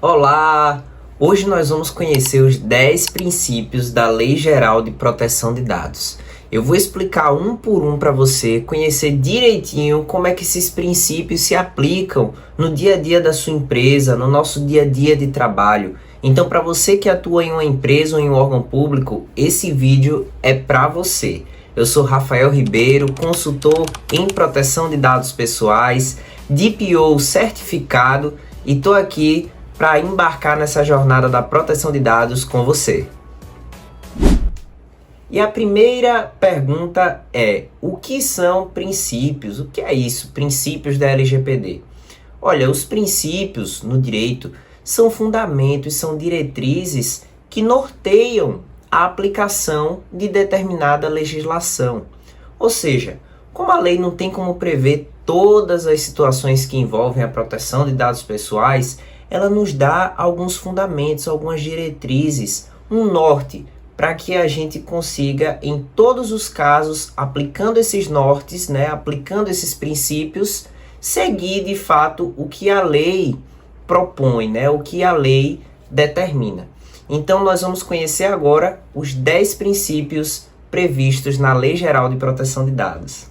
Olá! Hoje nós vamos conhecer os 10 princípios da Lei Geral de Proteção de Dados. Eu vou explicar um por um para você conhecer direitinho como é que esses princípios se aplicam no dia a dia da sua empresa, no nosso dia a dia de trabalho. Então, para você que atua em uma empresa ou em um órgão público, esse vídeo é para você. Eu sou Rafael Ribeiro, consultor em proteção de dados pessoais, DPO certificado e estou aqui para embarcar nessa jornada da proteção de dados com você. E a primeira pergunta é: o que são princípios? O que é isso? Princípios da LGPD. Olha, os princípios no direito são fundamentos, são diretrizes que norteiam a aplicação de determinada legislação. Ou seja, como a lei não tem como prever todas as situações que envolvem a proteção de dados pessoais, ela nos dá alguns fundamentos, algumas diretrizes, um norte, para que a gente consiga, em todos os casos, aplicando esses nortes, aplicando esses princípios, seguir de fato o que a lei propõe, o que a lei determina. Então, nós vamos conhecer agora os 10 princípios previstos na Lei Geral de Proteção de Dados.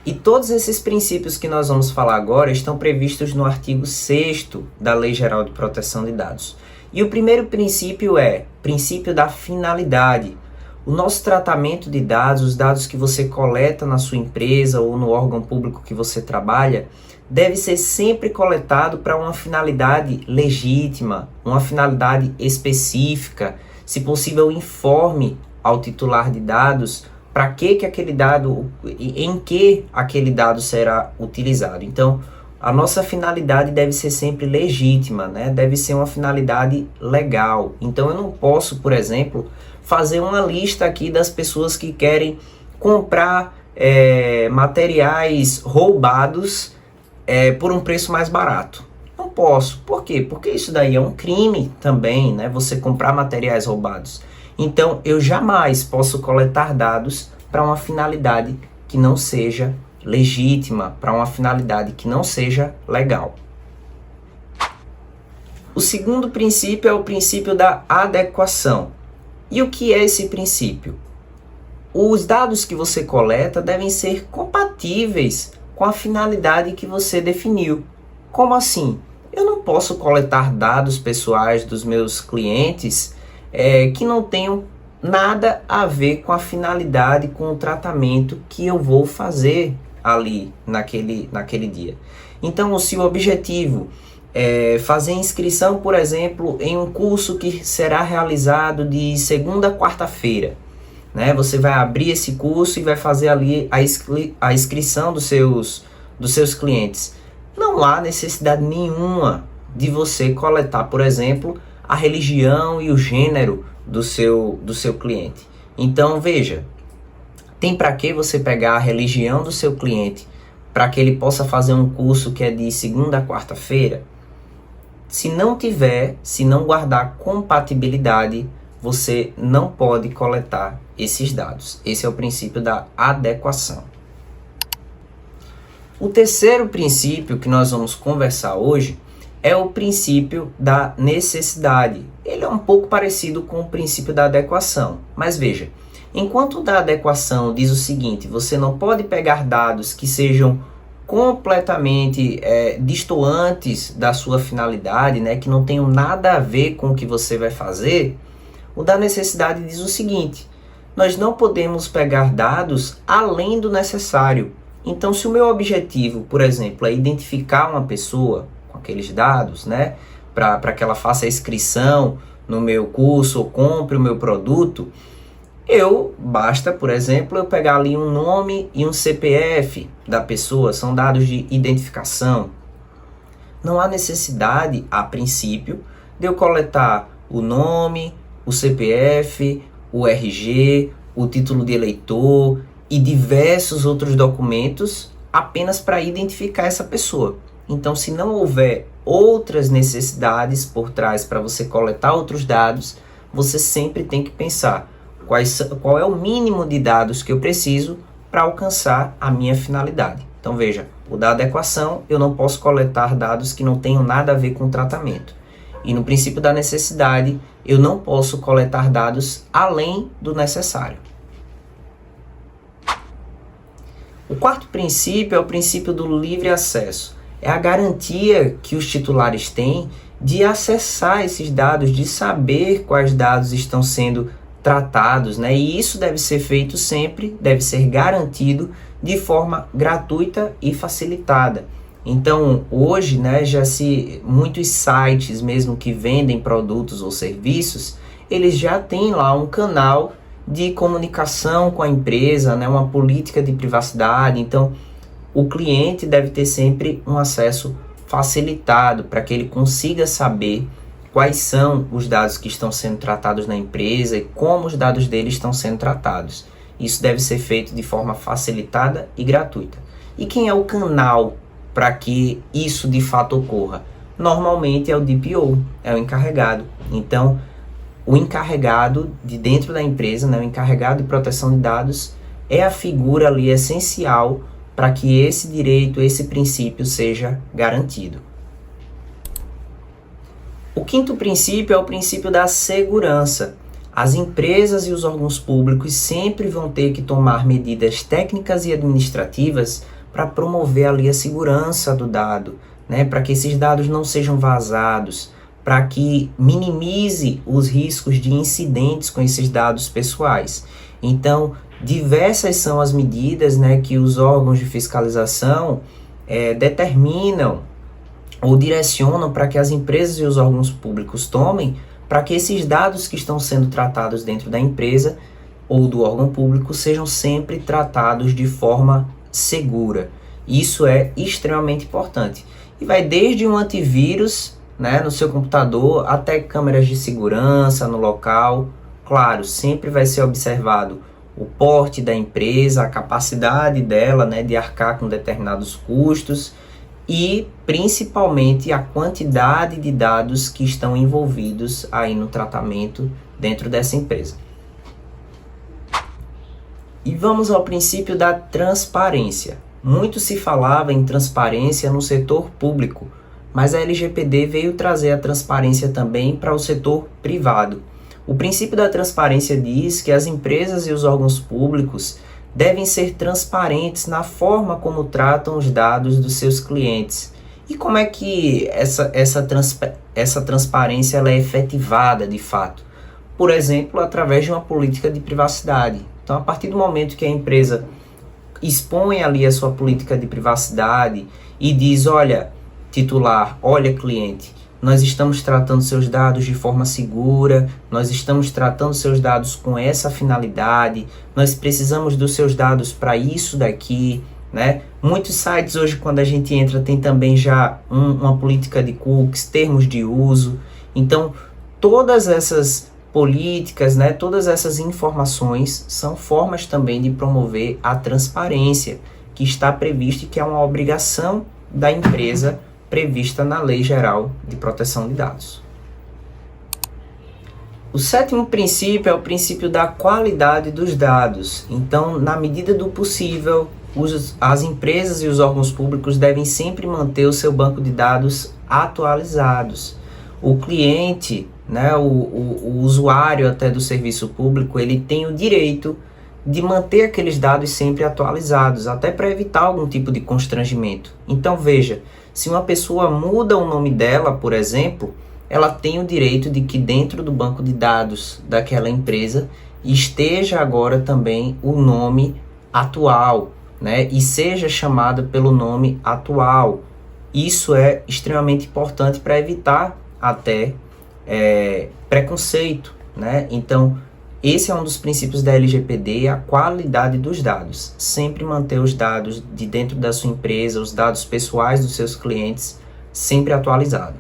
E todos esses princípios que nós vamos falar agora estão previstos no artigo 6º da Lei Geral de Proteção de Dados. E o primeiro princípio é o princípio da finalidade. O nosso tratamento de dados, os dados que você coleta na sua empresa ou no órgão público que você trabalha, deve ser sempre coletado para uma finalidade legítima, uma finalidade específica. Se possível, informe ao titular de dados para que aquele dado, em que aquele dado será utilizado. Então, a nossa finalidade deve ser sempre legítima, deve ser uma finalidade legal. Então, eu não posso, por exemplo, fazer uma lista aqui das pessoas que querem comprar materiais roubados por um preço mais barato. Não posso. Por quê? Porque isso daí é um crime também, você comprar materiais roubados. Então, eu jamais posso coletar dados para uma finalidade que não seja legítima, para uma finalidade que não seja legal. O segundo princípio é o princípio da adequação. E o que é esse princípio? Os dados que você coleta devem ser compatíveis com a finalidade que você definiu. Como assim? Eu não posso coletar dados pessoais dos meus clientes que não tenham nada a ver com a finalidade, com o tratamento que eu vou fazer ali naquele dia. Então, se o objetivo é fazer inscrição, por exemplo, em um curso que será realizado de segunda a quarta-feira, você vai abrir esse curso e vai fazer ali a inscrição dos seus clientes. Não há necessidade nenhuma de você coletar, por exemplo, a religião e o gênero do seu cliente. Então, veja, tem para que você pegar a religião do seu cliente para que ele possa fazer um curso que é de segunda a quarta-feira? Se não guardar compatibilidade, você não pode coletar esses dados. Esse é o princípio da adequação. O terceiro princípio que nós vamos conversar hoje é o princípio da necessidade. Ele é um pouco parecido com o princípio da adequação, mas veja, enquanto o da adequação diz o seguinte: você não pode pegar dados que sejam completamente distantes da sua finalidade, que não tenham nada a ver com o que você vai fazer, o da necessidade diz o seguinte: nós não podemos pegar dados além do necessário. Então, se o meu objetivo, por exemplo, é identificar uma pessoa com aqueles dados, para que ela faça a inscrição no meu curso ou compre o meu produto, basta, por exemplo, eu pegar ali um nome e um CPF da pessoa, são dados de identificação. Não há necessidade, a princípio, de eu coletar o nome, o CPF, o RG, o título de eleitor e diversos outros documentos apenas para identificar essa pessoa. Então, se não houver outras necessidades por trás para você coletar outros dados, você sempre tem que pensar qual é o mínimo de dados que eu preciso para alcançar a minha finalidade. Então veja, O da adequação, eu não posso coletar dados que não tenham nada a ver com o tratamento. E no princípio da necessidade, eu não posso coletar dados além do necessário. O quarto princípio é o princípio do livre acesso. É a garantia que os titulares têm de acessar esses dados, de saber quais dados estão sendo tratados, né? E isso deve ser feito sempre, deve ser garantido de forma gratuita e facilitada. Então, hoje, né, muitos sites mesmo que vendem produtos ou serviços, eles já têm lá um canal de comunicação com a empresa, né, uma política de privacidade. Então, o cliente deve ter sempre um acesso facilitado para que ele consiga saber quais são os dados que estão sendo tratados na empresa e como os dados dele estão sendo tratados. Isso deve ser feito de forma facilitada e gratuita. E quem é o canal para que isso de fato ocorra? Normalmente é o DPO, é o encarregado. Então, o encarregado de dentro da empresa, né, o encarregado de proteção de dados, é a figura ali essencial para que esse direito, esse princípio seja garantido. O quinto princípio é o princípio da segurança. As empresas e os órgãos públicos sempre vão ter que tomar medidas técnicas e administrativas para promover ali a segurança do dado, né, para que esses dados não sejam vazados, para que minimize os riscos de incidentes com esses dados pessoais. Então, diversas são as medidas, né, que os órgãos de fiscalização determinam ou direcionam para que as empresas e os órgãos públicos tomem para que esses dados que estão sendo tratados dentro da empresa ou do órgão público sejam sempre tratados de forma segura. Isso é extremamente importante. E vai desde um antivírus, né, no seu computador até câmeras de segurança no local. Claro, sempre vai ser observado o porte da empresa, a capacidade dela, né, de arcar com determinados custos e principalmente a quantidade de dados que estão envolvidos aí no tratamento dentro dessa empresa. E vamos ao princípio da transparência. Muito se falava em transparência no setor público, mas a LGPD veio trazer a transparência também para o setor privado. O princípio da transparência diz que as empresas e os órgãos públicos devem ser transparentes na forma como tratam os dados dos seus clientes. E como é que essa transparência ela é efetivada de fato? Por exemplo, através de uma política de privacidade. Então, a partir do momento que a empresa expõe ali a sua política de privacidade e diz, olha, titular, olha, cliente, nós estamos tratando seus dados de forma segura, nós estamos tratando seus dados com essa finalidade, nós precisamos dos seus dados para isso daqui, né? Muitos sites hoje, quando a gente entra, tem também já uma política de cookies, termos de uso. Então, todas essas políticas, né, todas essas informações são formas também de promover a transparência, que está prevista e que é uma obrigação da empresa prevista na Lei Geral de Proteção de Dados. O sétimo princípio é o princípio da qualidade dos dados. Então, na medida do possível, as empresas e os órgãos públicos devem sempre manter o seu banco de dados atualizados. O cliente, né, o usuário até do serviço público, ele tem o direito de manter aqueles dados sempre atualizados, até para evitar algum tipo de constrangimento. Então, veja, se uma pessoa muda o nome dela, por exemplo, ela tem o direito de que dentro do banco de dados daquela empresa esteja agora também o nome atual, né? E seja chamada pelo nome atual. Isso é extremamente importante para evitar até preconceito, né? Então, esse é um dos princípios da LGPD, a qualidade dos dados. Sempre manter os dados de dentro da sua empresa, os dados pessoais dos seus clientes, sempre atualizado.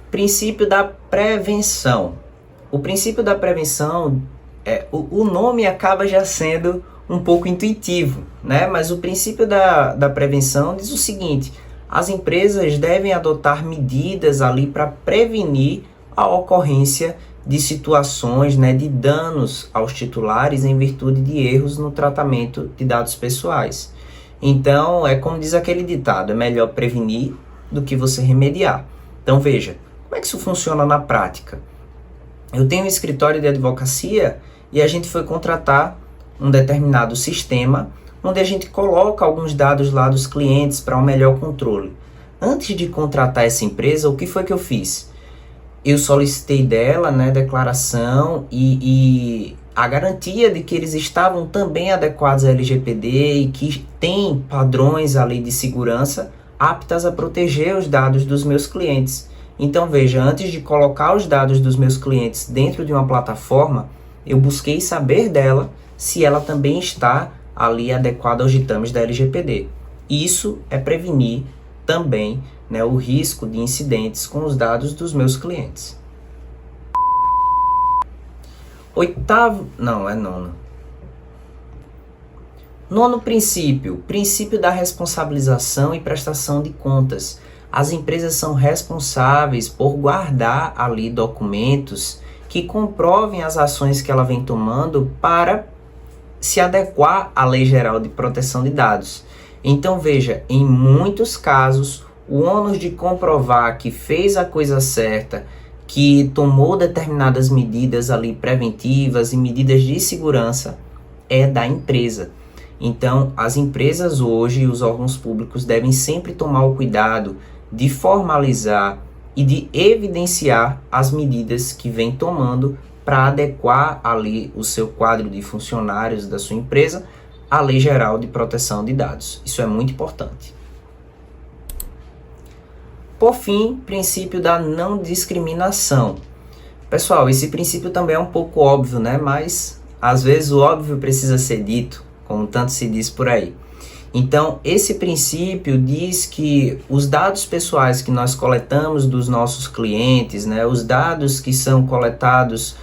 Princípio da prevenção. O princípio da prevenção, o nome acaba já sendo um pouco intuitivo, né? Mas o princípio da prevenção diz o seguinte: as empresas devem adotar medidas ali para prevenir a ocorrência de situações, né, de danos aos titulares em virtude de erros no tratamento de dados pessoais. Então, é como diz aquele ditado, é melhor prevenir do que você remediar. Então, veja, como é que isso funciona na prática? Eu tenho um escritório de advocacia e a gente foi contratar um determinado sistema onde a gente coloca alguns dados lá dos clientes para um melhor controle. Antes de contratar essa empresa, o que foi que eu fiz? Eu solicitei dela, né, declaração e a garantia de que eles estavam também adequados à LGPD e que tem padrões ali de segurança aptas a proteger os dados dos meus clientes. Então veja, antes de colocar os dados dos meus clientes dentro de uma plataforma, eu busquei saber dela se ela também está ali adequada aos ditames da LGPD. Isso é prevenir também, né, o risco de incidentes com os dados dos meus clientes. Nono princípio, princípio da responsabilização e prestação de contas. As empresas são responsáveis por guardar ali documentos que comprovem as ações que ela vem tomando para se adequar à Lei Geral de Proteção de Dados. Então veja, em muitos casos, o ônus de comprovar que fez a coisa certa, que tomou determinadas medidas ali preventivas e medidas de segurança é da empresa. Então, as empresas hoje e os órgãos públicos devem sempre tomar o cuidado de formalizar e de evidenciar as medidas que vem tomando para adequar ali o seu quadro de funcionários da sua empresa à Lei Geral de Proteção de Dados. Isso é muito importante. Por fim, princípio da não discriminação. Pessoal, esse princípio também é um pouco óbvio, né? Mas às vezes o óbvio precisa ser dito, como tanto se diz por aí. Então, esse princípio diz que os dados pessoais que nós coletamos dos nossos clientes, né, os dados que são coletados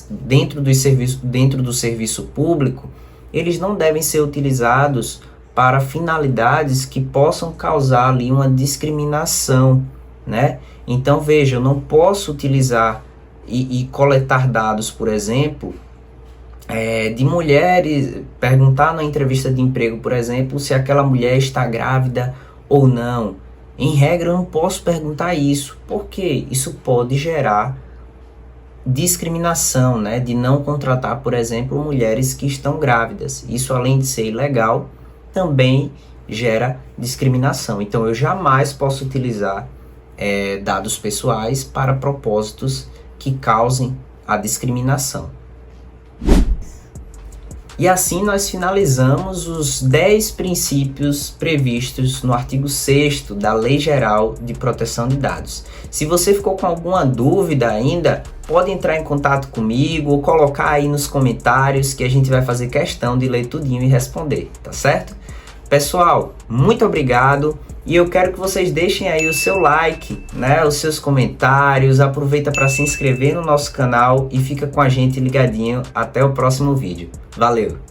dentro do serviço público, eles não devem ser utilizados para finalidades que possam causar ali uma discriminação, né? Então, veja, eu não posso utilizar e coletar dados, por exemplo, de mulheres, perguntar na entrevista de emprego, por exemplo, se aquela mulher está grávida ou não. Em regra, eu não posso perguntar isso, porque isso pode gerar discriminação, né? De não contratar, por exemplo, mulheres que estão grávidas. Isso, além de ser ilegal, também gera discriminação. Então, eu jamais posso utilizar dados pessoais para propósitos que causem a discriminação. E assim nós finalizamos os 10 princípios previstos no artigo 6º da Lei Geral de Proteção de Dados. Se você ficou com alguma dúvida ainda, pode entrar em contato comigo ou colocar aí nos comentários que a gente vai fazer questão de ler tudinho e responder, tá certo? Pessoal, muito obrigado e eu quero que vocês deixem aí o seu like, né, os seus comentários, aproveita para se inscrever no nosso canal e fica com a gente ligadinho até o próximo vídeo. Valeu!